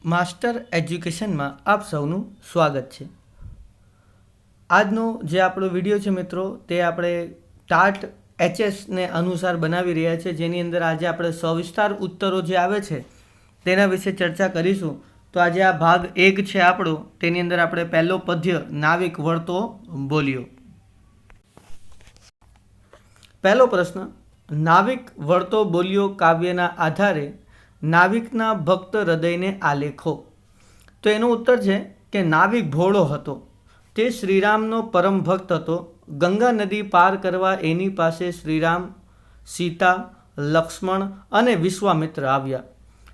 Master એજ્યુકેશનમાં આપ સૌનું સ્વાગત છે। આજનો જે આપણો વિડીયો છે મિત્રો, તે આપણે ટાટ એચએસને અનુસાર બનાવી રહ્યા છે, જેની અંદર આજે આપણે સવિસ્તાર ઉત્તરો જે આવે છે તેના વિશે ચર્ચા કરીશું। તો આજે આ ભાગ 1 છે આપણો, તેની અંદર આપણે પહેલો પદ્ય નાવિક વળતો બોલ્યો। પહેલો પ્રશ્ન, નાવિક વળતો બોલ્યો કાવ્યના આધારે નાવિકના ભક્ત હૃદયને આલેખો। તો એનો ઉત્તર છે કે નાવિક ભોળો હતો, તે શ્રીરામનો પરમ ભક્ત હતો। ગંગા નદી પાર કરવા એની પાસે શ્રીરામ, સીતા, લક્ષ્મણ અને વિશ્વામિત્ર આવ્યા।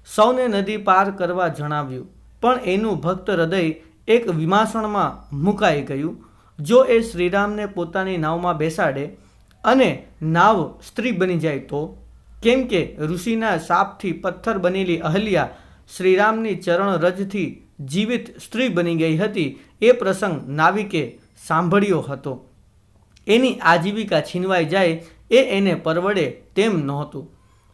સૌને નદી પાર કરવા જણાવ્યું, પણ એનું ભક્ત હૃદય એક વિમાસણમાં મુકાઈ ગયું। જો એ શ્રીરામને પોતાની નાવમાં બેસાડે અને નાવ સ્ત્રી બની જાય તો? કેમ કે ઋષિના શાપથી પથ્થર બનેલી અહલ્યા શ્રીરામની ચરણ રજથી જીવિત સ્ત્રી બની ગઈ હતી। એ પ્રસંગ નાવિકે સાંભળ્યો હતો। એની આજીવિકા છીનવાઈ જાય એ એને પરવડે તેમ નહોતું।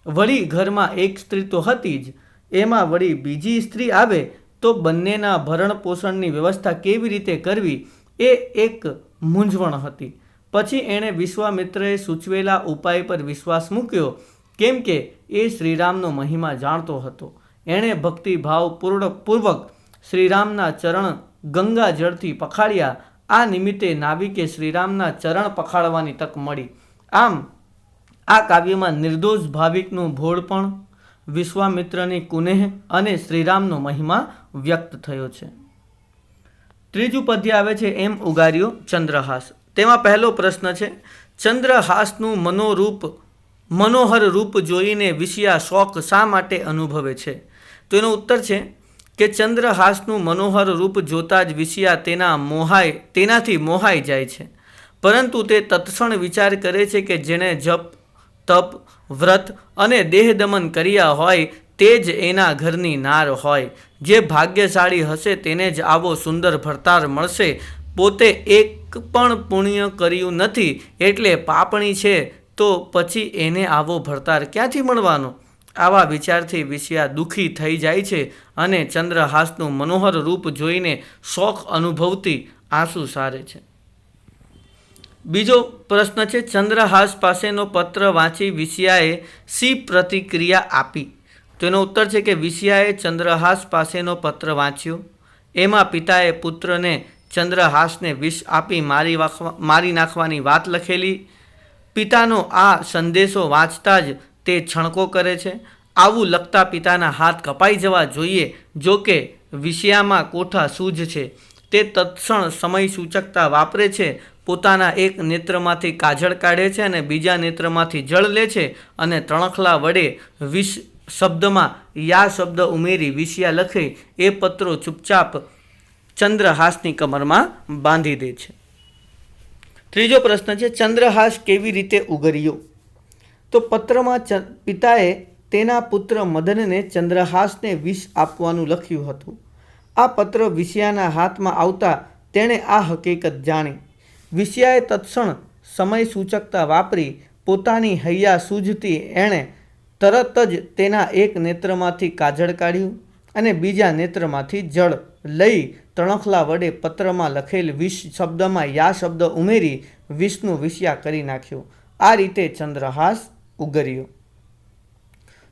વળી ઘરમાં એક સ્ત્રી તો હતી જ, એમાં વળી બીજી સ્ત્રી આવે તો બંનેના ભરણ પોષણની વ્યવસ્થા કેવી રીતે કરવી એ એક મૂંઝવણ હતી। પછી એણે વિશ્વામિત્રએ સૂચવેલા ઉપાય પર વિશ્વાસ મૂક્યો, કેમ કે એ શ્રીરામનો મહિમા જાણતો હતો। એણે ભક્તિભાવપૂર્વક શ્રીરામના ચરણ ગંગા જળથી પખાડ્યા। આ નિમિત્તે નાવિકે શ્રીરામના ચરણ પખાડવાની તક મળી। આમ આ કાવ્યમાં નિર્દોષ ભાવિકનું ભોળપણ, વિશ્વામિત્રની કુનેહ અને શ્રીરામનો મહિમા વ્યક્ત થયો છે। ત્રીજું પદ્ય આવે છે એમ ઉગાર્યો ચંદ્રહાસ। તેમાં પહેલો પ્રશ્ન છે, ચંદ્રહાસનું મનોહર રૂપ જોઈને વિષયા શોક શા માટે અનુભવે છે? તો એનો ઉત્તર છે કે ચંદ્રહાસનું મનોહર રૂપ જોતા જ વિષયા તેનાથી મોહાઈ જાય છે, પરંતુ તે તત્ક્ષણ વિચાર કરે છે કે જેણે જપ, તપ, વ્રત અને દેહદમન કર્યા હોય તે જ એના ઘરની નાર હોય। જે ભાગ્યશાળી હશે તેને જ આવો સુંદર ભરતાર મળશે। પોતે એક પણ પુણ્ય કર્યું નથી એટલે પાપણી છે, તો પછી એને આવો ભરતાર ક્યાંથી મળવાનો? આવા વિચારથી વિષયા દુઃખી થઈ જાય છે અને ચંદ્રહાસનું મનોહર રૂપ જોઈને શોક અનુભવતી આંસુ સારે છે। બીજો પ્રશ્ન છે, ચંદ્રહાસ પાસેનો પત્ર વાંચી વિષયાએ શી પ્રતિક્રિયા આપી? તો એનો ઉત્તર છે કે વિષયાએ ચંદ્રહાસ પાસેનો પત્ર વાંચ્યો। એમાં પિતાએ પુત્રને ચંદ્રહાસને વિષ આપી મારી નાખવાની વાત લખેલી। પિતાનો આ સંદેશો વાંચતા જ તે છણકો કરે છે। આવું લખતા પિતાના હાથ કપાઈ જવા જોઈએ। જો કે વિષયામાં કોઠા સૂઝ છે, તે તત્ક્ષણ સમય સૂચકતા વાપરે છે। પોતાના એક નેત્રમાંથી કાજળ કાઢે છે અને બીજા નેત્રમાંથી જળ લે છે અને તણખલા વડે વિષ શબ્દમાં યા શબ્દ ઉમેરી વિષયા લખે એ પત્રો ચૂપચાપ ચંદ્રહાસની કમરમાં બાંધી દે છે। ત્રીજો પ્રશ્ન છે, ચંદ્રહાસ કેવી રીતે ઉગર્યો? તો પત્રમાં પિતાએ તેના પુત્ર મદનને ચંદ્રહાસને વિષ આપવાનું લખ્યું હતું। આ પત્ર વિષયાના હાથમાં આવતા તેણે આ હકીકત જાણી। વિષયાએ તત્ક્ષણ સમય સૂચકતા વાપરી પોતાની હૈયા સૂઝથી એણે તરત જ તેના એક નેત્રમાંથી કાજળ કાઢ્યું અને બીજા નેત્રમાંથી જળ લઈ તણખલા વડે પત્રમાં લખેલ વિષ શબ્દમાં યા શબ્દ ઉમેરી વિષનું વિષયા કરી નાખ્યું। આ રીતે ચંદ્રહાસ ઉગર્યો।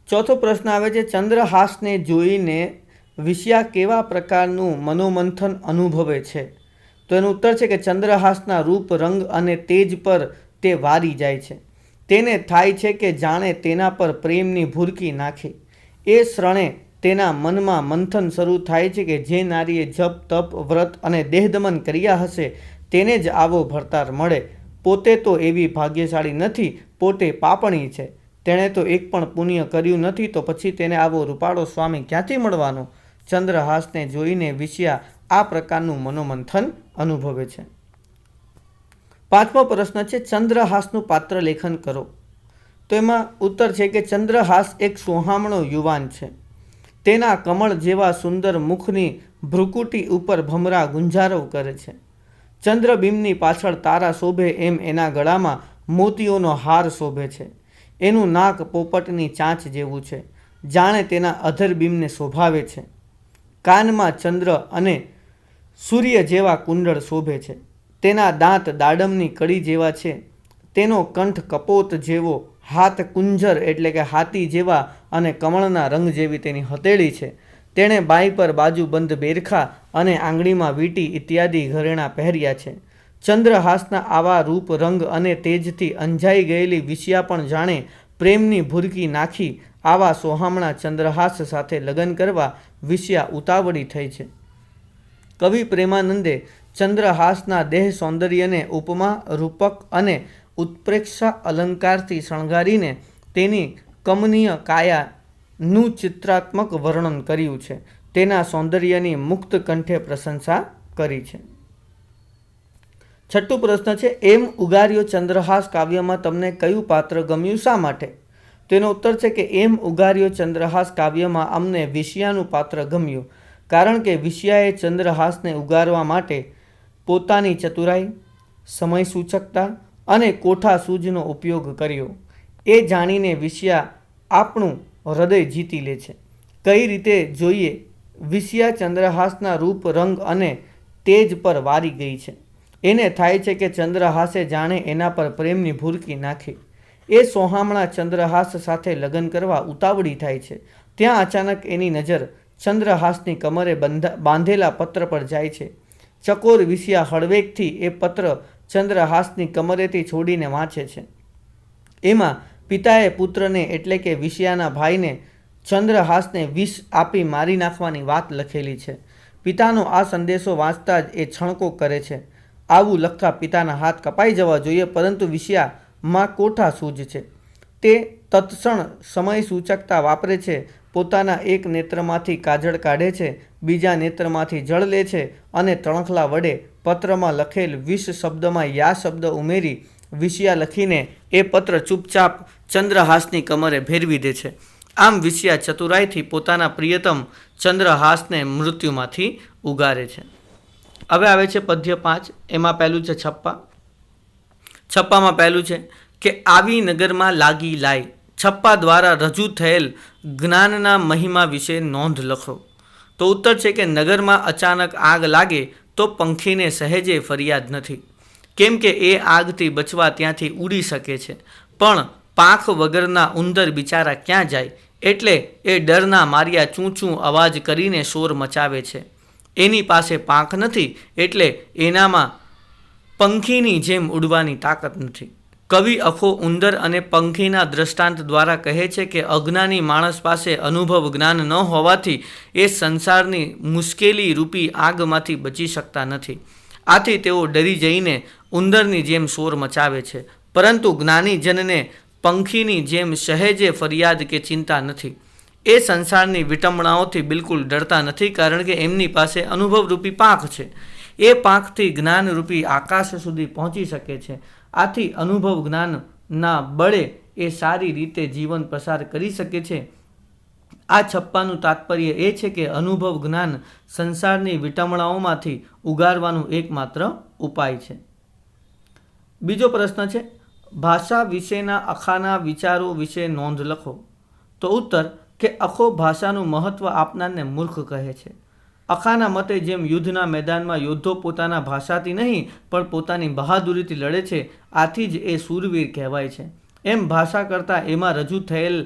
ચોથો પ્રશ્ન આવે છે, ચંદ્રહાસને જોઈને વિષયા કેવા પ્રકારનું મનોમંથન અનુભવે છે? તો એનું ઉત્તર છે કે ચંદ્રહાસના રૂપ, રંગ અને તેજ પર તે વારી જાય છે। તેને થાય છે કે જાણે તેના પર પ્રેમની ભૂરકી નાખે। એ ક્ષણે તેના મનમાં મંથન શરૂ થાય છે કે જે નારીએ જપ, તપ, વ્રત અને દેહદમન કર્યા હશે તેને જ આવો ભરતાર મળે। પોતે તો એવી ભાગ્યશાળી નથી, પોતે પાપણી છે। તેણે તો એક પણ પુણ્ય કર્યું નથી, તો પછી તેને આવો રૂપાળો સ્વામી ક્યાંથી મળવાનો? ચંદ્રહાસને જોઈને વિષયા આ પ્રકારનું મનોમંથન અનુભવે છે। પાંચમો પ્રશ્ન છે, ચંદ્રહાસનું પાત્ર લેખન કરો। તો એમાં ઉત્તર છે કે ચંદ્રહાસ એક સોહામણો યુવાન છે। તેના કમળ જેવા સુંદર મુખની ભ્રુકુટી ઉપર ભમરા ગુંજારવ કરે છે। ચંદ્રબિંબની પાછળ તારા શોભે એમ એના ગળામાં મોતીઓનો હાર શોભે છે। એનું નાક પોપટની ચાંચ જેવું છે, જાણે તેના અધરબિંબને શોભાવે છે। કાનમાં ચંદ્ર અને સૂર્ય જેવા કુંડળ શોભે છે. તેના દાંત દાડમની કડી જેવા છે. તેનો કંઠ કપોત જેવો, હાથ કુંજર એટલે કે હાથી જેવા અને કમળના રંગ જેવી તેની હથેળી છે. તેણે બાઈ પર બાજુબંધ બેરખા અને આંગળીમાં વીંટી ઇત્યાદિ ઘરેણાં પહેર્યા છે. ચંદ્રહાસના આવા રૂપ રંગ અને તેજથી અંજાઈ ગયેલી વિષ્યા પણ જાણે પ્રેમની ભૂરકી નાખી આવા સોહામણા ચંદ્રહાસ સાથે લગ્ન કરવા વિષ્યા ઉતાવળી થઈ છે. કવિ પ્રેમાનંદે ચંદ્રહાસના દેહ સૌંદર્યને ઉપમા, રૂપક અને ઉત્પ્રેક્ષા અલંકારથી શણગારીને તેની કમનીય કાયાનું ચિત્રાત્મક વર્ણન કર્યું છે. તેના સૌંદર્યની મુક્ત કંઠે પ્રશંસા કરી છે. છઠ્ઠો પ્રશ્ન છે, એમ ઉગાર્યો ચંદ્રહાસ કાવ્યમાં તમને કયું પાત્ર ગમ્યું, શા માટે? તેનો ઉત્તર છે કે એમ ઉગાર્યો ચંદ્રહાસ કાવ્યમાં અમને વિષ્યાનું પાત્ર ગમ્યું, કારણ કે વિષ્યાએ ચંદ્રહાસને ઉગારવા માટે પોતાની ચતુરાઈ, સમય સૂચકતા અને કોઠા સૂઝનો ઉપયોગ કર્યો. એ જાણીને વિષ્યા આપણું હૃદય જીતી લે છે. કઈ રીતે જોઈએ? વિષ્યા ચંદ્રહાસના રૂપ, રંગ અને તેજ પર વારી ગઈ છે. એને થાય છે કે ચંદ્રહાસે જાણે એના પર પ્રેમની ભૂરકી નાખી. એ સોહામણા ચંદ્રહાસ સાથે લગ્ન કરવા ઉતાવળી થાય છે. ત્યાં અચાનક એની નજર ચંદ્રહાસની કમરે બાંધેલા પત્ર પર જાય છે. ચકોર વિષ્યા હળવેકથી એ પત્ર ચંદ્રહાસની કમરેથી છોડીને વાંચે છે. એમાં પિતાએ પુત્રને એટલે કે વિષ્યાના ભાઈને ચંદ્રહાસને વિષ આપી મારી નાખવાની વાત લખેલી છે. પિતાનો આ સંદેશો વાંચતા જ એ છણકો કરે છે. આવું લખતા પિતાના હાથ કપાઈ જવા જોઈએ, પરંતુ વિષ્યામાં કોઠા સૂઝ છે. તે તત્ક્ષણ સમય સૂચકતા વાપરે છે. પોતાના એક નેત્રમાંથી કાજળ કાઢે છે, બીજા નેત્રમાંથી જળ લે છે અને તણખલા વડે પત્રમાં લખેલ વિષ શબ્દમાં યા શબ્દ ઉમેરી વિષ્યા લખીને એ પત્ર ચૂપચાપ ચંદ્રહાસની કમરે ભેરવી દે છે. આમ વિષ્યા ચતુરાઈથી પોતાના પ્રિયતમ ચંદ્રહાસને મૃત્યુમાંથી ઉગારે છે. હવે આવે છે પદ્ય 5. એમાં પહેલું છે છપ્પા. છપ્પામાં પહેલું છે કે આવી નગરમાં લાગી લાઈ, છપ્પા દ્વારા રજૂ થયેલ જ્ઞાનના મહિમા વિશે નોંધ લખો. તો ઉત્તર છે કે નગરમાં અચાનક આગ લાગે તો પંખીને સહેજે ફરિયાદ નથી, કેમ કે એ આગથી બચવા ત્યાંથી ઉડી શકે છે. પણ પાંખ વગરના ઉંદર બિચારા ક્યાં જાય? એટલે એ ડરના માર્યા ચૂં અવાજ કરીને શોર મચાવે છે. એની પાસે પાંખ નથી, એટલે એનામાં પંખીની જેમ ઉડવાની તાકાત નથી. કવિ અખો ઉંદર અને પંખીના દ્રષ્ટાંત દ્વારા કહે છે કે અજ્ઞાની માણસ પાસે અનુભવ જ્ઞાન ન હોવાથી એ સંસારની મુશ્કેલી રૂપી આગમાંથી બચી શકતા નથી. આથી તેઓ ડરી જઈને ઉંદરની જેમ શોર મચાવે છે, પરંતુ જ્ઞાનીજનને પંખીની જેમ સહેજે ફરિયાદ કે ચિંતા નથી. એ સંસારની વિટંબણાઓથી બિલકુલ ડરતા નથી, કારણ કે એમની પાસે અનુભવરૂપી પાંખ છે. એ પાંખથી જ્ઞાનરૂપી આકાશ સુધી પહોંચી શકે છે. આથી અનુભવ જ્ઞાનના બળે એ સારી રીતે જીવન પસાર કરી શકે છે. આ છપ્પાનું તાત્પર્ય એ છે કે અનુભવ જ્ઞાન સંસારની વિટંબણાઓમાંથી ઉગારવાનું એકમાત્ર ઉપાય છે. બીજો પ્રશ્ન છે, ભાષા વિશેના અખાના વિચારો વિશે નોંધ લખો. તો ઉત્તર કે અખો ભાષાનું મહત્વ આપનારને મૂર્ખ કહે છે. અખાના મતે જેમ યુદ્ધના મેદાનમાં યોદ્ધો પોતાના ભાષાથી નહીં પણ પોતાની બહાદુરીથી લડે છે, આથી જ એ શૂરવીર કહેવાય છે. એમ ભાષા કરતાં એમાં રજૂ થયેલ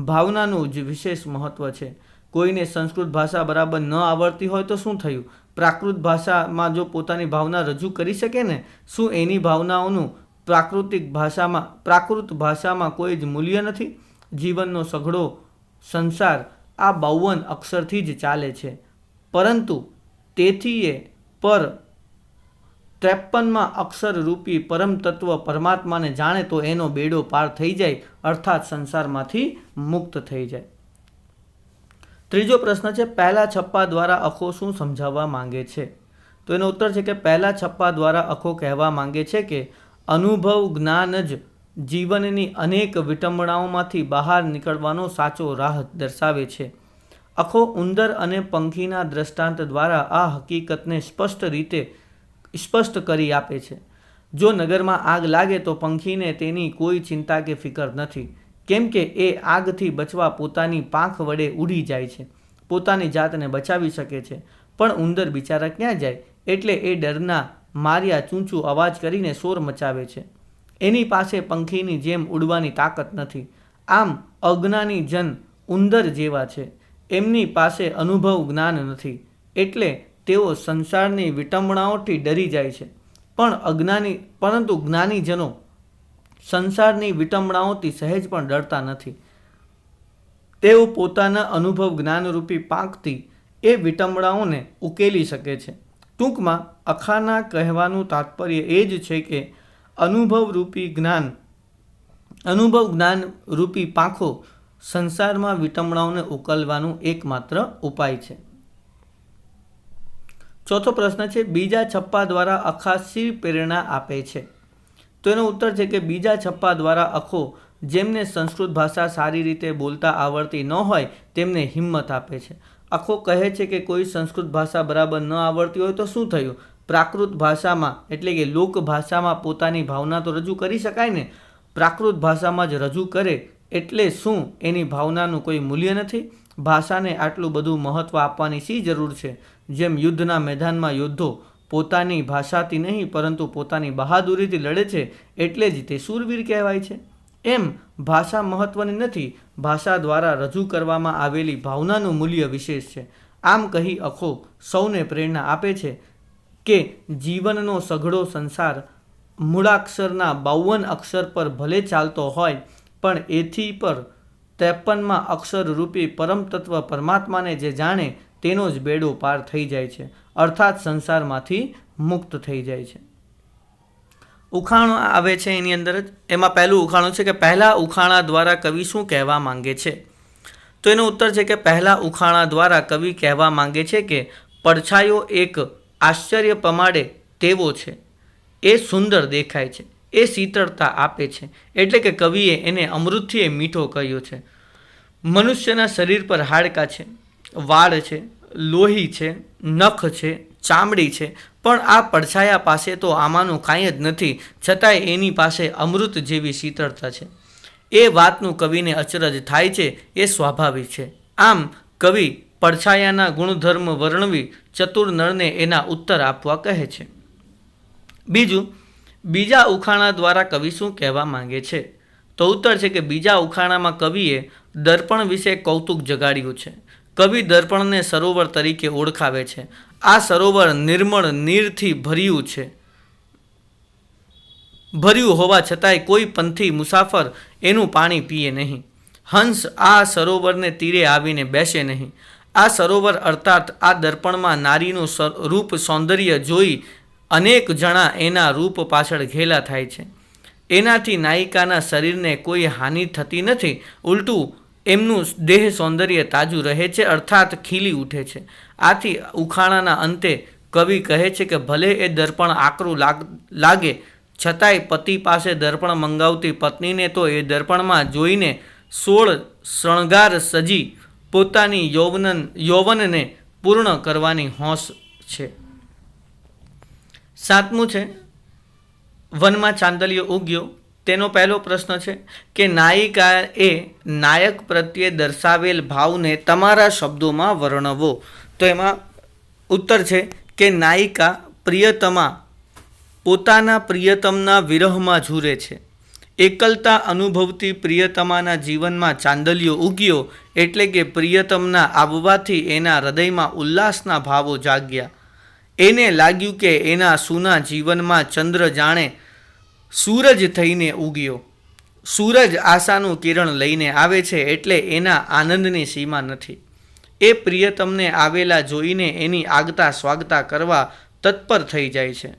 ભાવનાનું જ વિશેષ મહત્વ છે. કોઈને સંસ્કૃત ભાષા બરાબર ન આવડતી હોય તો શું થયું? પ્રાકૃત ભાષામાં જો પોતાની ભાવના રજૂ કરી શકે ને, શું એની ભાવનાઓનું પ્રાકૃત ભાષામાં કોઈ જ મૂલ્ય નથી? જીવનનો સઘળો સંસાર આ 52 અક્ષરથી જ ચાલે છે, પરંતુ તેથી પર 53માં અક્ષર રૂપી પરમ તત્વ પરમાત્માને જાણે તો એનો બેડો પાર થઈ જાય, અર્થાત સંસારમાંથી મુક્ત થઈ જાય. ત્રીજો પ્રશ્ન છે, પહેલા છપ્પા દ્વારા અખો શું સમજાવવા માંગે છે? તો એનો ઉત્તર છે કે પહેલા છપ્પા દ્વારા અખો કહેવા માંગે છે કે અનુભવ જ્ઞાન જ જીવનની અનેક વિટંબણાઓમાંથી બહાર નીકળવાનો સાચો રાહ દર્શાવે છે. અખો ઉંદર અને પંખીના દ્રષ્ટાંત દ્વારા આ હકીકતને સ્પષ્ટ કરી આપે છે. જો નગરમાં આગ લાગે તો પંખીને તેની કોઈ ચિંતા કે ફિકર નથી, કેમ કે એ આગથી બચવા પોતાની પાંખ વડે ઉડી જાય છે. પોતાની જાતને બચાવી શકે છે, પણ ઉંદર બિચારા ક્યાં જાય એટલે એ ડરના માર્યા ચૂંચું અવાજ કરીને શોર મચાવે છે. એની પાસે પંખીની જેમ ઉડવાની તાકાત નથી. આમ અજ્ઞાની જન ઉંદર જેવા છે. એમની પાસે અનુભવ જ્ઞાન નથી, એટલે તેઓ સંસારની વિટંબણાઓથી ડરી જાય છે. પરંતુ જ્ઞાનીજનો સંસારની વિટંબણાઓથી સહેજ પણ ડરતા નથી. તેઓ પોતાના અનુભવ જ્ઞાનરૂપી પાંખથી એ વિટંબણાઓને ઉકેલી શકે છે. ટૂંકમાં અખાના કહેવાનું તાત્પર્ય એ જ છે કે અનુભવ જ્ઞાન રૂપી પાંખો સંસારમાં વિટંબણાઓને ઉકેલવાનું એકમાત્ર ઉપાય છે. ચોથો પ્રશ્ન છે, બીજા છપ્પા દ્વારા અખા શી પ્રેરણા આપે છે? તો એનો ઉત્તર છે કે બીજા છપ્પા દ્વારા અખો જેમને સંસ્કૃત ભાષા સારી રીતે બોલતા આવડતી ન હોય તેમને હિંમત આપે છે. અખો કહે છે કે કોઈ સંસ્કૃત ભાષા બરાબર ન આવડતી હોય તો શું થયું? પ્રાકૃત ભાષામાં એટલે કે લોક ભાષામાં પોતાની ભાવના તો રજૂ કરી શકાય ને. પ્રાકૃત ભાષામાં જ રજૂ કરે એટલે શું એની ભાવનાનું કોઈ મૂલ્ય નથી? ભાષાને આટલું બધું મહત્ત્વ આપવાની શી જરૂર છે? જેમ યુદ્ધના મેદાનમાં યોદ્ધો પોતાની ભાષાથી નહીં પરંતુ પોતાની બહાદુરીથી લડે છે એટલે જ તે શૂરવીર કહેવાય છે. એમ ભાષા મહત્ત્વની નથી, ભાષા દ્વારા રજૂ કરવામાં આવેલી ભાવનાનું મૂલ્ય વિશેષ છે. આમ કહી અખો સૌને પ્રેરણા આપે છે કે જીવનનો સઘળો સંસાર મૂળાક્ષરના 52 અક્ષર પર ભલે ચાલતો હોય પણ એથી પર 53માં અક્ષરરૂપી પરમ તત્વ પરમાત્માને જે જાણે તેનો જ બેડો પાર થઈ જાય છે, અર્થાત સંસારમાંથી મુક્ત થઈ જાય છે. ઉખાણો આવે છે એની અંદર જ. એમાં પહેલું ઉખાણું છે કે પહેલા ઉખાણા દ્વારા કવિ શું કહેવા માંગે છે? તો એનો ઉત્તર છે કે પહેલા ઉખાણા દ્વારા કવિ કહેવા માંગે છે કે પડછાયો એક આશ્ચર્ય પમાડે તેવો છે, એ સુંદર દેખાય છે, એ શીતળતા આપે છે. એટલે કે કવિએ એને અમૃતથી મીઠો કહ્યો છે. મનુષ્યના શરીર પર હાડકાં છે, વાળ છે, લોહી છે, નખ છે, ચામડી છે, પણ આ પડછાયા પાસે તો આમાંનું કાંઈ જ નથી, છતાંય એની પાસે અમૃત જેવી શીતળતા છે. એ વાતનું કવિને અચરજ થાય છે, એ સ્વાભાવિક છે. આમ કવિ પડછાયાના ગુણધર્મ વર્ણવી ચતુર નરને એના ઉત્તર આપવા કહે છે. બીજું, બીજા ઉખાણા દ્વારા કવિ શું કહેવા માંગે છે? તો ઉત્તર છે કે બીજા ઉખાણામાં કવિએ દર્પણ વિશે કૌતુક જગાડ્યું છે. કવિ દર્પણને સરોવર તરીકે ઓળખાવે છે. આ સરોવર નિર્મળ નીરથી ભર્યું હોવા છતાંય કોઈ પંથી મુસાફર એનું પાણી પીએ નહીં. હંસ આ સરોવરને તીરે આવીને બેસે નહીં. આ સરોવર અર્થાત આ દર્પણમાં નારીનું રૂપ સૌંદર્ય જોઈ અનેક જણા એના રૂપ પાછળ ઘેલા થાય છે. એનાથી નાયિકાના શરીરને કોઈ હાનિ થતી નથી, ઉલટું એમનું દેહ સૌંદર્ય તાજું રહે છે, અર્થાત ખીલી ઉઠે છે. આથી ઉખાણાના અંતે કવિ કહે છે કે ભલે એ દર્પણ આકરું લાગે છતાંય પતિ પાસે દર્પણ મંગાવતી પત્નીને તો એ દર્પણમાં જોઈને 16 શણગાર સજી પોતાની યૌવનને પૂર્ણ કરવાની હોંશ છે. સાતમું છે, વનમાં ચાંદલિયો ઉગ્યો. તેનો પહેલો પ્રશ્ન છે કે નાયિકાએ નાયક પ્રત્યે દર્શાવેલ ભાવને તમારા શબ્દોમાં વર્ણવો. તો એમાં ઉત્તર છે કે નાયિકા પ્રિયતમા પોતાના પ્રિયતમના વિરહમાં ઝૂરે છે. એકલતા અનુભવતી પ્રિયતમાના જીવનમાં ચાંદલિયો ઉગ્યો એટલે કે પ્રિયતમના આવવાથી એના હૃદયમાં ઉલ્લાસના ભાવો જાગ્યા. એને લાગ્યું કે એના સૂના જીવનમાં ચંદ્ર જાણે સૂરજ થઈને ઉગ્યો. સૂરજ આશાનું કિરણ લઈને આવે છે એટલે એના આનંદની સીમા નથી. એ પ્રિયતમને આવેલા જોઈને એની આગતા સ્વાગતા કરવા તત્પર થઈ જાય છે.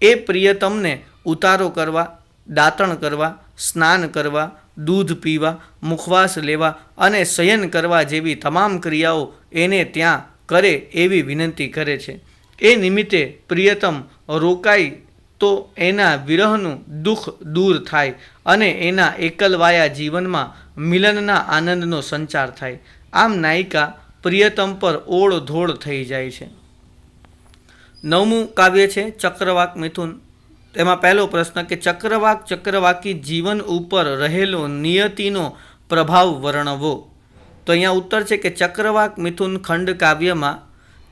એ પ્રિયતમને ઉતારો કરવા, દાંતણ કરવા, સ્નાન કરવા, દૂધ પીવા, મુખવાસ લેવા અને શયન કરવા જેવી તમામ ક્રિયાઓ એને ત્યાં કરે એવી વિનંતી કરે છે. એ નિમિત્તે પ્રિયતમ રોકાય તો એના વિરહનું દુઃખ દૂર થાય અને એના એકલવાયા જીવનમાં મિલનના આનંદનો સંચાર થાય. આમ નાયિકા પ્રિયતમ પર ઓળધોળ થઈ જાય છે. 9મું કાવ્ય છે ચક્રવાક મિથુન. તેમાં પહેલો પ્રશ્ન કે ચક્રવાકી જીવન ઉપર રહેલો નિયતિનો પ્રભાવ વર્ણવો. તો અહીંયા ઉત્તર છે કે ચક્રવાક મિથુન ખંડ કાવ્યમાં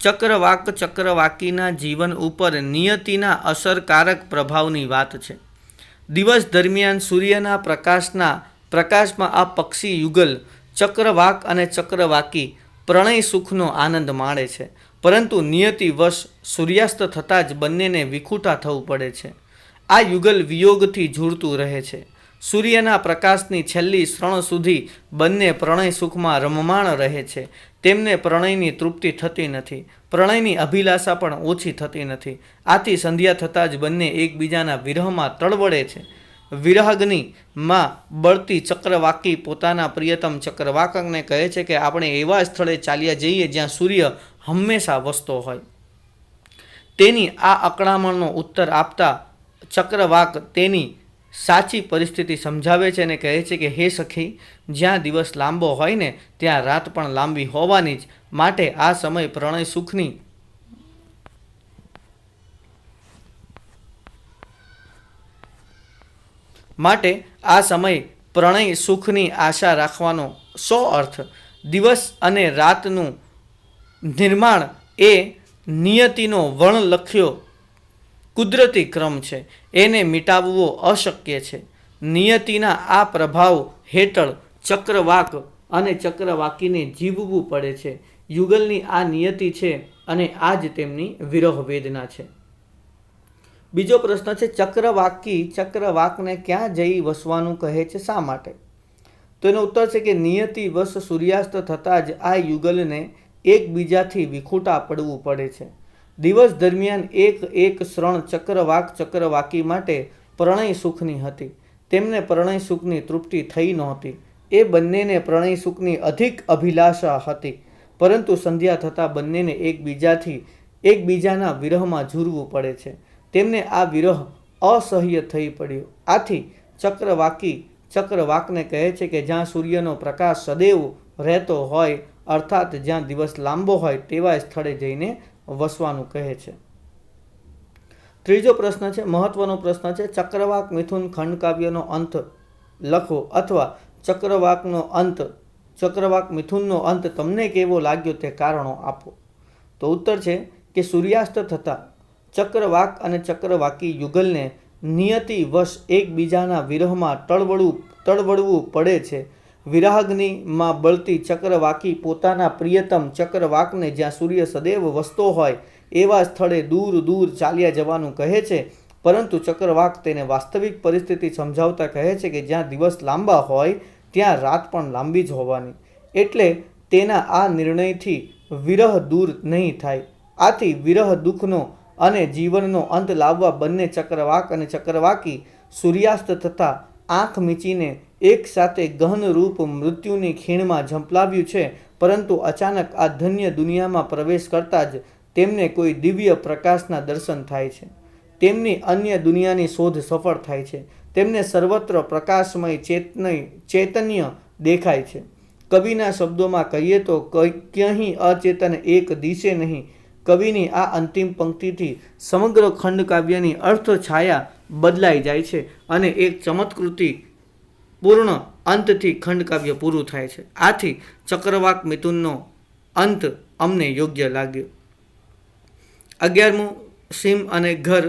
ચક્રવાક ચક્રવાકીના જીવન ઉપર નિયતિના અસરકારક પ્રભાવની વાત છે. દિવસ દરમિયાન સૂર્યના પ્રકાશમાં આ પક્ષી યુગલ ચક્રવાક અને ચક્રવાકી પ્રણય સુખનો આનંદ માણે છે, પરંતુ નિયતિવશ સૂર્યાસ્ત થતાં જ બંનેને વિખૂટા થવું પડે છે. આ યુગલ વિયોગથી ઝૂરતું રહે છે. સૂર્યના પ્રકાશની છેલ્લી ક્ષણ સુધી બંને પ્રણય સુખમાં રમમાણ રહે છે. તેમને પ્રણયની તૃપ્તિ થતી નથી, પ્રણયની અભિલાષા પણ ઓછી થતી નથી. આથી સંધ્યા થતાં જ બંને એકબીજાના વિરહમાં તળવળે છે. વિરહાગ્નિમાં બળતી ચક્રવાકી પોતાના પ્રિયતમ ચક્રવાકને કહે છે કે આપણે એવા સ્થળે ચાલ્યા જઈએ જ્યાં સૂર્ય હંમેશા વસતો હોય. તેની આ અકળામણનો ઉત્તર આપતા ચક્રવાક તેની સાચી પરિસ્થિતિ સમજાવે છે અને કહે છે કે હે સખી, જ્યાં દિવસ લાંબો હોય ને ત્યાં રાત પણ લાંબી હોવાની જ. માટે આ સમય પ્રણય સુખની આશા રાખવાનો સો અર્થ. દિવસ અને રાતનું નિર્માણ એ નિયતિનો વણલખ્યો કુદરતી ક્રમ છે. એને મિટાવવો અશક્ય છે. નિયતિના આ પ્રભાવ હેઠળ ચક્રવાક અને ચક્રવાકીને જીવવું પડે છે. યુગલની આ નિયતિ છે અને આ જ તેમની વિરહ વેદના છે. બીજો પ્રશ્ન છે, ચક્રવાકી ચક્રવાકને ક્યાં જઈ વસવાનું કહે છે, શા માટે? તો એનો ઉત્તર છે કે નિયતિ વશ સૂર્યાસ્ત થતાં જ આ યુગલને એકબીજાથી વિખૂટા પડવું પડે છે. દિવસ દરમિયાન એક ક્ષણ ચક્રવાક ચક્રવાકી માટે પ્રણય સુખની હતી. તેમને પ્રણય સુખની તૃપ્તિ થઈ નહોતી. એ બંનેને પ્રણય સુખની અધિક અભિલાષા હતી, પરંતુ સંધ્યા થતાં બંનેને એકબીજાના વિરહમાં ઝૂરવું પડે છે. તેમને આ વિરહ અસહ્ય થઈ પડ્યો. આથી ચક્રવાકી ચક્રવાકને કહે છે કે જ્યાં સૂર્યનો પ્રકાશ સદૈવ રહેતો હોય, અર્થાત જ્યાં દિવસ લાંબો હોય તેવા સ્થળે જઈને વસવાનું કહે છે. ત્રીજો પ્રશ્ન છે, મહત્વનો પ્રશ્ન છે, ચક્રવાક મિથુન ખંડ કાવ્યનો અંત લખો અથવા ચક્રવાક મિથુનનો અંત તમને કેવો લાગ્યો તે કારણો આપો. તો ઉત્તર છે કે સૂર્યાસ્ત થતાં ચક્રવાક અને ચક્રવાકી યુગલને નિયતિવશ એકબીજાના વિરહમાં તળવળવું પડે છે. વિરાગ્નિમાં બળતી ચક્રવાકી પોતાના પ્રિયતમ ચક્રવાકને જ્યાં સૂર્ય સદૈવ વસતો હોય એવા સ્થળે દૂર દૂર ચાલ્યા જવાનું કહે છે, પરંતુ ચક્રવાક તેને વાસ્તવિક પરિસ્થિતિ સમજાવતા કહે છે કે જ્યાં દિવસ લાંબા હોય ત્યાં રાત પણ લાંબી જ હોવાની. એટલે તેના આ નિર્ણયથી વિરહ દૂર નહીં થાય. આથી વિરહ દુઃખનો અને જીવનનો અંત લાવવા બંને ચક્રવાક અને ચક્રવાકી સૂર્યાસ્ત થતાં આંખ મીચીને એક સાથે ગહન રૂપ મૃત્યુની ખીણમાં ઝંપલાવ્યું છે. પરંતુ અચાનક આ ધન્ય દુનિયામાં પ્રવેશ કરતાં જ તેમને કોઈ દિવ્ય પ્રકાશના દર્શન થાય છે. તેમની અન્ય દુનિયાની શોધ સફળ થાય છે. તેમને સર્વત્ર પ્રકાશમય ચૈતન્ય દેખાય છે. કવિના શબ્દોમાં કહીએ તો ક્યાંય અચેતન એક દિશે નહીં. કવિની આ અંતિમ પંક્તિથી સમગ્ર ખંડ કાવ્યની અર્થ છાયા બદલાઈ જાય છે અને એક ચમત્કૃતિ પૂર્ણ અંતથી ખંડ કાવ્ય પૂરું થાય છે. આથી ચક્રવાક મિથુનનો અંત અમને યોગ્ય લાગ્યો. 11મું, સીમ અને ઘર.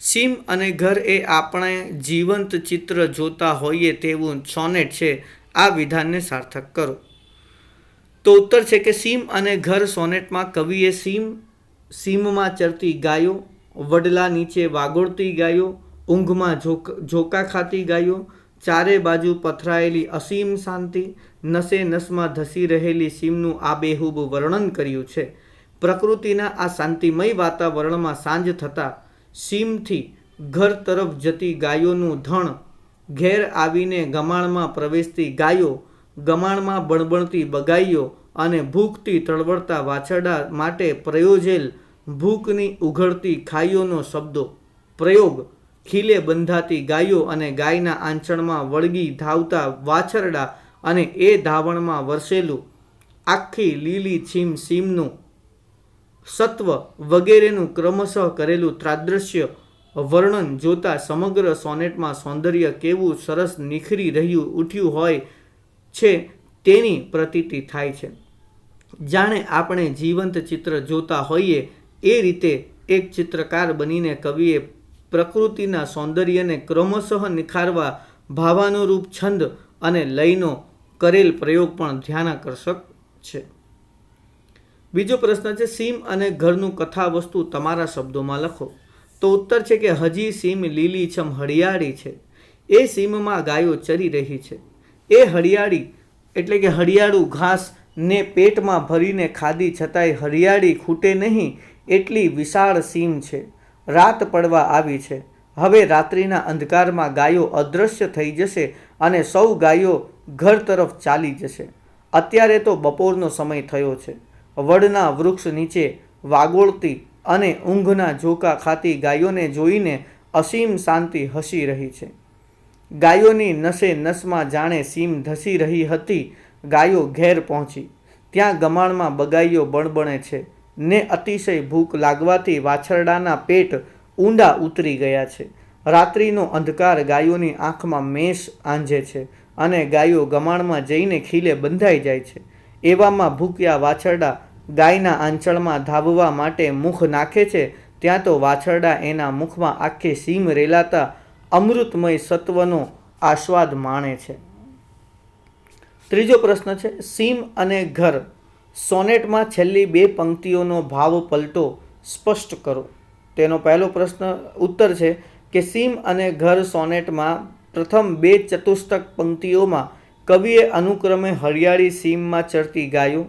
સીમ અને ઘર એ આપણે જીવંત ચિત્ર જોતા હોઈએ તેવું સોનેટ છે. આ વિધાનને સાર્થક કરો. તો ઉત્તર છે કે સીમ અને ઘર સોનેટમાં કવિએ સીમમાં ચરતી ગાયો, વડલા નીચે વાગોળતી ગાયો, ઊંઘમાં ઝોકા ખાતી ગાયો, ચારે બાજુ પથરાયેલી અસીમ શાંતિ, નસે નસમાં ધસી રહેલી સીમનું આબેહૂબ વર્ણન કર્યું છે. પ્રકૃતિના આ શાંતિમય વાતાવરણમાં સાંજ થતાં સીમથી ઘર તરફ જતી ગાયોનું ધણ, ઘેર આવીને ગમાણમાં પ્રવેશતી ગાયો, ગમાણમાં બણબણતી બગાઈઓ અને ભૂખથી તળવળતા વાછરડા માટે પ્રયોજેલ ભૂખની ઉઘડતી ખાઈઓનો શબ્દો પ્રયોગ, ખીલે બંધાતી ગાયો અને ગાયના આંચણમાં વળગી ધાવતા વાછરડા અને એ ધાવણમાં વરસેલું આખી લીલી સીમનું સત્વ વગેરેનું ક્રમશઃ કરેલું તાદૃશ્ય વર્ણન જોતા સમગ્ર સોનેટમાં સૌંદર્ય કેવું સરસ નિખરી ઉઠ્યું હોય છે તેની પ્રતીતિ થાય છે. જાણે આપણે જીવંત ચિત્ર જોતા હોઈએ એ રીતે એક ચિત્રકાર બનીને કવિએ પ્રકૃતિના સૌંદર્યને ક્રમશઃ નિખારવા ભાવાનુરૂપ છંદ અને લયનો કરેલ પ્રયોગ પણ ધ્યાનાકર્ષક છે. બીજો પ્રશ્ન છે, સીમ અને ઘરનું કથા વસ્તુ તમારા શબ્દોમાં લખો. તો ઉત્તર છે કે હજી સીમ લીલીછમ હરિયાળી છે, એ સીમમાં ગાયો ચરી રહી છે. એ હરિયાળી એટલે કે હરિયાળું ઘાસ ને પેટમાં ભરીને ખાધી છતાંય હરિયાળી ખૂટે નહીં એટલી વિશાળ સીમ છે. રાત પડવા આવી છે. હવે રાત્રિના અંધકારમાં ગાયો અદૃશ્ય થઈ જશે અને સૌ ગાયો ઘર તરફ ચાલી જશે. અત્યારે તો બપોરનો સમય થયો છે. વડના વૃક્ષ નીચે વાગોળતી અને ઊંઘના ઝોકા ખાતી ગાયોને જોઈને અસીમ શાંતિ હસી રહી છે. ગાયોની નસે નસમાં જાણે સીમ ધસી રહી હતી. ગાયો ઘેર પહોંચી. ત્યાં ગમાણમાં બગાઈઓ બણબણે છે ને અતિશય ભૂખ લાગવાથી વાછરડાના પેટ ઊંડા ઉતરી ગયા છે. રાત્રિનો અંધકાર ગાયોની આંખમાં મેષ આંજે છે અને ગાયો ગમાણમાં જઈને ખીલે બંધાઈ જાય છે. એવામાં ભૂખ્યા વાછરડા ગાયના આંચળમાં ધાવવા માટે મુખ નાખે છે. ત્યાં તો વાછરડા એના મુખમાં આખી સીમ રેલાતા અમૃતમય સત્વનો આસ્વાદ માણે છે. ત્રીજો પ્રશ્ન છે, સીમ અને ઘર સોનેટમાં છેલ્લી 2 પંક્તિઓનો ભાવ પલટો સ્પષ્ટ કરો. તેનો પહેલો પ્રશ્ન ઉત્તર છે કે સીમ અને ઘર સોનેટમાં પ્રથમ 2 ચતુષ્ટક પંક્તિઓમાં કવિએ અનુક્રમે હરિયાળી સીમમાં ચરતી ગાયો,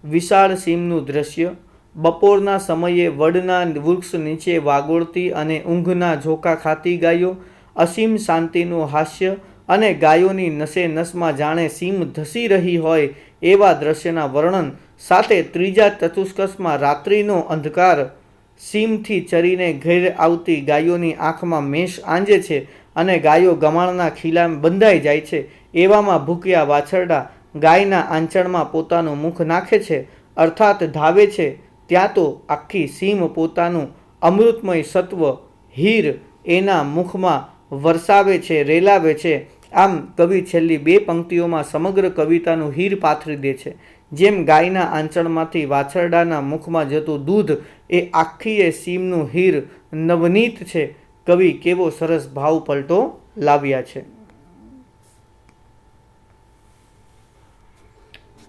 વિશાળ સીમનું દ્રશ્ય, બપોરના સમયે વડના વૃક્ષ નીચે વાગોળતી અને ઊંઘના ઝોકા ખાતી ગાયો, અસીમ શાંતિનું હાસ્ય અને ગાયોની નસે નસમાં જાણે સીમ ધસી રહી હોય એવા દ્રશ્યના વર્ણન સાથે ત્રીજા ચતુષ્કમાં રાત્રિનો અંધકાર, સીમથી ચરીને ઘેર આવતી ગાયોની આંખમાં મેષ આંજે છે અને ગાયો ગમાણના ખીલામાં બંધાઈ જાય છે. એવામાં ભૂખ્યા વાછરડા ગાયના આંચળમાં પોતાનું મુખ નાખે છે અર્થાત ધાવે છે. ત્યાં તો આખી સીમ પોતાનું અમૃતમય સત્વ હીર એના મુખમાં વરસાવે છે, રેલાવે છે. આમ કવિ છેલ્લી 2 પંક્તિઓમાં સમગ્ર કવિતાનું હીર પાથરી દે છે. જેમ ગાયના આંચળમાંથી વાછરડાના મુખમાં જતું દૂધ એ આખી સીમનું હીર નવનીત છે. કવિ કેવો સરસ ભાવ પલટો લાવ્યા છે.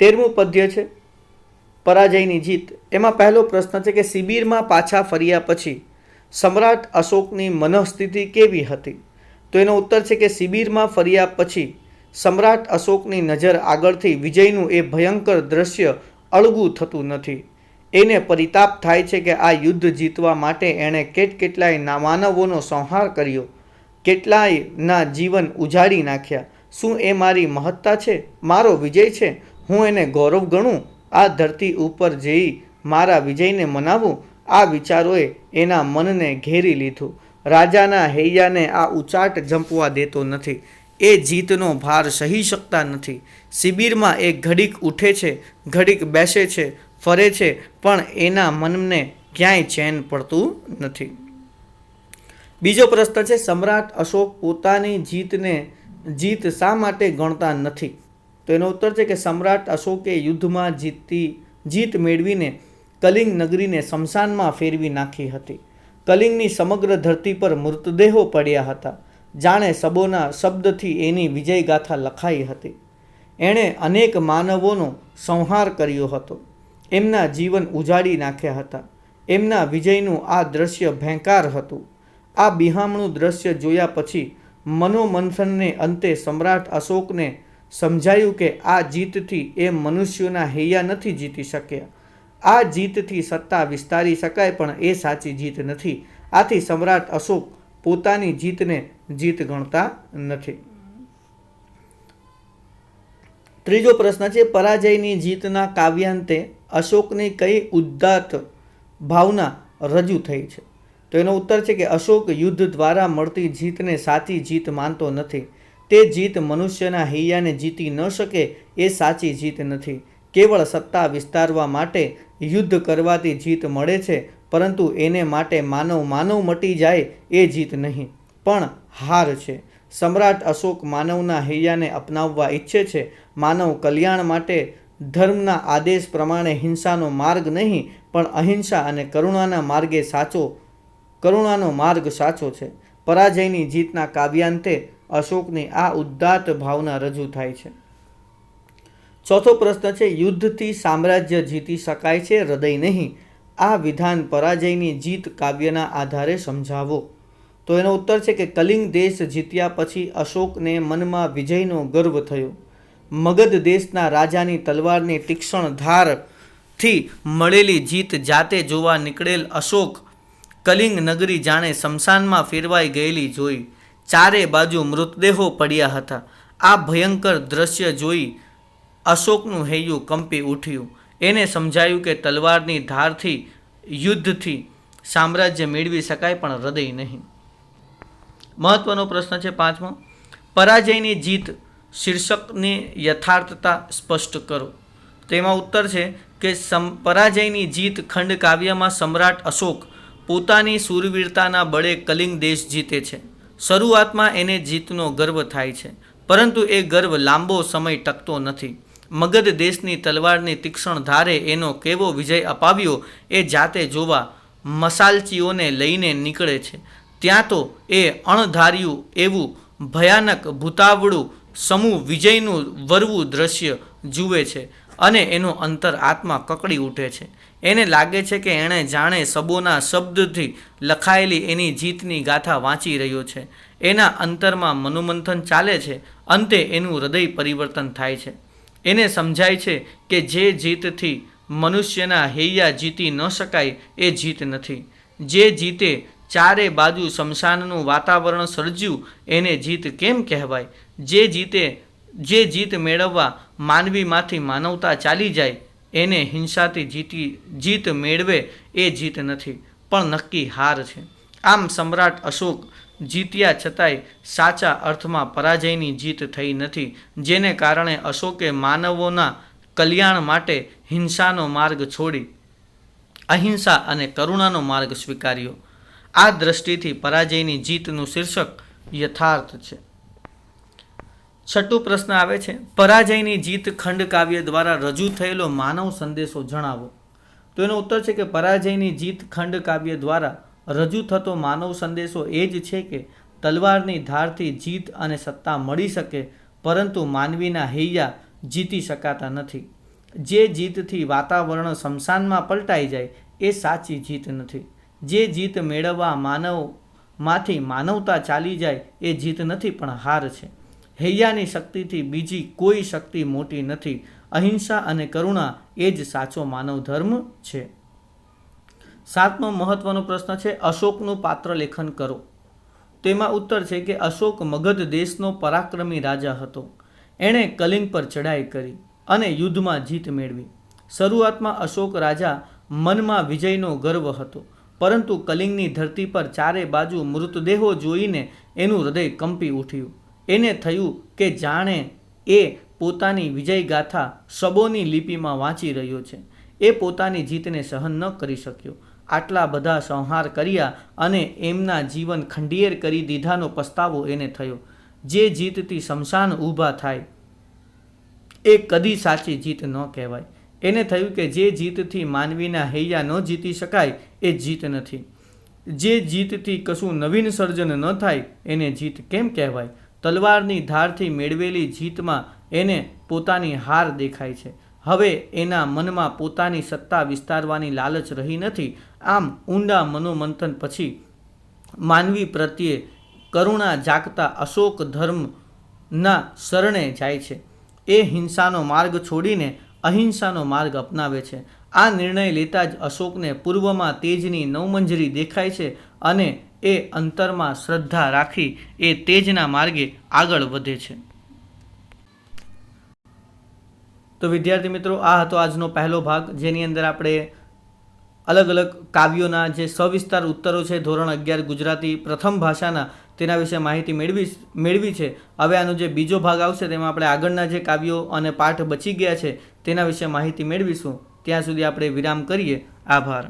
13મું પદ્ય છે પરાજયની જીત. એમાં પહેલો પ્રશ્ન છે કે શિબિરમાં પાછા ફર્યા પછી સમ્રાટ અશોકની મનઃસ્થિતિ કેવી હતી? તો એનો ઉત્તર છે કે શિબિરમાં ફર્યા પછી સમ્રાટ અશોકની નજર આગળથી વિજયનું એ ભયંકર દ્રશ્ય અળગું થતું નથી. એને પરિતાપ થાય છે કે આ યુદ્ધ જીતવા માટે એણે કેટલાય માનવોનો સંહાર કર્યો, કેટલાયના જીવન ઉજાડી નાખ્યા. શું એ મારી મહત્તા છે, મારો વિજય છે? હું એને ગૌરવ ગણું? આ ધરતી ઉપર જઈ મારા વિજયને મનાવું? આ વિચારોએ એના મનને ઘેરી લીધું. રાજાના હૈયાને આ ઉચાટ જંપવા દેતો નથી. એ જીતનો ભાર સહી શકતા નથી. શિબિરમાં એ ઘડીક ઉઠે છે, ઘડીક બેસે છે, ફરે છે, પણ એના મનને ક્યાંય ચેન પડતું નથી. બીજો પ્રશ્ન છે સમ્રાટ અશોક પોતાની જીત શા માટે ગણતા નથી? તો એનો ઉત્તર છે કે સમ્રાટ અશોકે યુદ્ધમાં જીત મેળવીને કલિંગ નગરીને શમશાનમાં ફેરવી નાખી હતી. કલિંગની સમગ્ર ધરતી પર મૃતદેહો પડ્યા હતા. જાણે શબોના શબ્દથી એની વિજયગાથા લખાઈ હતી. એણે અનેક માનવોનો સંહાર કર્યો હતો, એમના જીવન ઉજાડી નાખ્યા હતા. એમના વિજયનું આ દ્રશ્ય ભયંકર હતું. આ બિહામણું દ્રશ્ય જોયા પછી મનોમંથનને અંતે સમ્રાટ અશોકને સમજાયું કે આ જીતથી એ મનુષ્યોના હૈયા નથી જીતી શક્યા. આ જીતથી સત્તા વિસ્તારી શકાય પણ એ સાચી જીત નથી. આથી સમ્રાટ અશોક પોતાની જીતને જીત ગણતા નથી. ત્રીજો પ્રશ્ન છે પરાજયની જીતના કાવ્યાંતે અશોકની કઈ ઉદાત્ત ભાવના રજૂ થઈ છે? તો એનો ઉત્તર છે કે અશોક યુદ્ધ દ્વારા મળતી જીતને સાચી જીત માનતો નથી. તે જીત મનુષ્યના હૈયાને જીતી ન શકે એ સાચી જીત નથી. કેવળ સત્તા વિસ્તારવા માટે યુદ્ધ કરવાથી જીત મળે છે, પરંતુ એને માટે માનવ મટી જાય એ જીત નહીં, પણ હાર છે. સમ્રાટ અશોક માનવના હૈયાને અપનાવવા ઈચ્છે છે. માનવ કલ્યાણ માટે ધર્મના આદેશ પ્રમાણે હિંસાનો માર્ગ નહીં પણ અહિંસા અને કરુણાનો માર્ગ સાચો છે. પરાજયની જીતના કાવ્યાંતે અશોકની આ ઉદાત્ત ભાવના રજૂ થાય છે. ચોથો પ્રશ્ન છે, યુદ્ધથી સામ્રાજ્ય જીતી શકાય છે, હૃદય નહીં. આ વિધાન પરાજયની જીત કાવ્યના આધારે સમજાવો. તો એનો ઉત્તર છે કે કલિંગ દેશ જીત્યા પછી અશોકને મનમાં વિજયનો ગર્વ થયો. મગધ દેશના રાજાની તલવારની તીક્ષ્ણ ધારથી મળેલી જીત જાતે જોવા નીકળેલ અશોક કલિંગ નગરી જાણે શમશાનમાં ફેરવાઈ ગયેલી જોઈ. ચારે બાજુ મૃતદેહો પડ્યા હતા. આ ભયંકર દ્રશ્ય જોઈ અશોકનું હૈયું કંપી ઉઠ્યું. એને સમજાયું કે તલવારની ધારથી યુદ્ધથી સામ્રાજ્ય મેળવી શકાય પણ હૃદય નહીં. મહત્વનો પ્રશ્ન છે 5મો, પરાજયની જીત શીર્ષકની યથાર્થતા સ્પષ્ટ કરો. તેમાં ઉત્તર છે કે પરાજયની જીત ખંડ કાવ્યમાં સમ્રાટ અશોક પોતાની શૂરવીરતાના બળે કલિંગ દેશ જીતે છે. શરૂઆતમાં એને જીતનો ગર્વ થાય છે, પરંતુ એ ગર્વ લાંબો સમય ટકતો નથી. મગધ દેશની તલવારની તીક્ષ્ણ ધારે એનો કેવો વિજય અપાવ્યો એ જાતે જોવા મસાલચીઓને લઈને નીકળે છે. ત્યાં તો એ અણધાર્યું એવું ભયાનક ભૂતાવળું સમૂહ વિજયનું વરવું દ્રશ્ય જુએ છે અને એનો અંતર આત્મા કકડી ઉઠે છે. એને લાગે છે કે એણે જાણે શબોના શબ્દથી લખાયેલી એની જીતની ગાથા વાંચી રહ્યો છે. એના અંતરમાં મનોમંથન ચાલે છે. અંતે એનું હૃદય પરિવર્તન થાય છે. એને સમજાય છે કે જે જીતથી મનુષ્યના હૈયા જીતી ન શકાય એ જીત નથી. જે જીતે ચારે બાજુ શમશાનનું વાતાવરણ સર્જ્યું એને જીત કેમ કહેવાય? જે જીત મેળવવા માનવીમાંથી માનવતા ચાલી જાય એને હિંસાથી જીત મેળવે એ જીત નથી પણ નક્કી હાર છે. આમ સમ્રાટ અશોક જીત્યા છતાંય સાચા અર્થમાં પરાજયની જીત થઈ નથી, જેને કારણે અશોકે માનવોના કલ્યાણ માટે હિંસાનો માર્ગ છોડી અહિંસા અને કરુણાનો માર્ગ સ્વીકાર્યો. આ દ્રષ્ટિથી પરાજયની જીતનું શીર્ષક યથાર્થ છે. છઠ્ઠો પ્રશ્ન આવે છે, પરાજયની જીત ખંડ કાવ્ય દ્વારા રજૂ થયેલો માનવ સંદેશો જણાવો. તો એનો ઉત્તર છે કે પરાજયની જીત ખંડ કાવ્ય દ્વારા રજૂ થતો માનવ સંદેશો એ જ છે કે તલવારની ધારથી જીત અને સત્તા મળી શકે, પરંતુ માનવીના હૈયા જીતી શકાતા નથી. જે જીતથી વાતાવરણ શમશાનમાં પલટાઈ જાય એ સાચી જીત નથી. જે જીત મેળવવા માનવમાંથી માનવતા ચાલી જાય એ જીત નથી પણ હાર છે. હૈયાની શક્તિથી બીજી કોઈ શક્તિ મોટી નથી. અહિંસા અને કરુણા એ જ સાચો માનવ ધર્મ છે. 7મો મહત્વનો પ્રશ્ન છે, અશોકનું પાત્ર લેખન કરો. તેમાં ઉત્તર છે કે અશોક મગધ દેશનો પરાક્રમી રાજા હતો. એણે કલિંગ પર ચડાઈ કરી અને યુદ્ધમાં જીત મેળવી. શરૂઆતમાં અશોક રાજા મનમાં વિજયનો ગર્વ હતો, પરંતુ કલિંગની ધરતી પર ચારે બાજુ મૃતદેહો જોઈને એનું હૃદય કંપી ઉઠ્યું. એને થયું કે જાણે એ પોતાની વિજય ગાથા શબોની લિપિમાં વાંચી રહ્યો છે. એ પોતાની જીતને સહન ન કરી શક્યો. આટલા બધા સંહાર કર્યા અને એમના જીવન ખંડિયેર કરી દીધાનો પસ્તાવો એને થયો. જે જીતથી શમશાન ઊભા થાય એ કદી સાચી જીત ન કહેવાય. એને થયું કે જે જીતથી માનવીના હૈયા ન જીતી શકાય એ જીત નથી. જે જીતથી કશું નવીન સર્જન ન થાય એને જીત કેમ કહેવાય? તલવારની ધારથી મેળવેલી જીતમાં એને પોતાની હાર દેખાય છે. હવે એના મનમાં પોતાની સત્તા વિસ્તારવાની લાલચ રહી નથી. આમ ઊંડા મનોમંથન પછી માનવી પ્રત્યે કરુણા જાગતા અશોક ધર્મના શરણે જાય છે. એ હિંસાનો માર્ગ છોડીને અહિંસાનો માર્ગ અપનાવે છે. આ નિર્ણય લેતા જ અશોકને પૂર્વમાં તેજની નવમંજરી દેખાય છે અને એ અંતરમાં શ્રદ્ધા રાખી એ તેજના માર્ગે આગળ વધે છે. તો વિદ્યાર્થી મિત્રો, આ હતો આજનો પહેલો ભાગ, જેની અંદર આપણે અલગ અલગ કાવ્યોના જે સવિસ્તાર ઉત્તરો છે ધોરણ 11 ગુજરાતી પ્રથમ ભાષાના તેના વિશે માહિતી મેળવી છે. હવે આનો જે બીજો ભાગ આવશે તેમાં આપણે આગળના જે કાવ્યો અને પાઠ બચી ગયા છે તેના વિશે માહિતી મેળવીશું. ત્યાં સુધી આપણે વિરામ કરીએ. આભાર.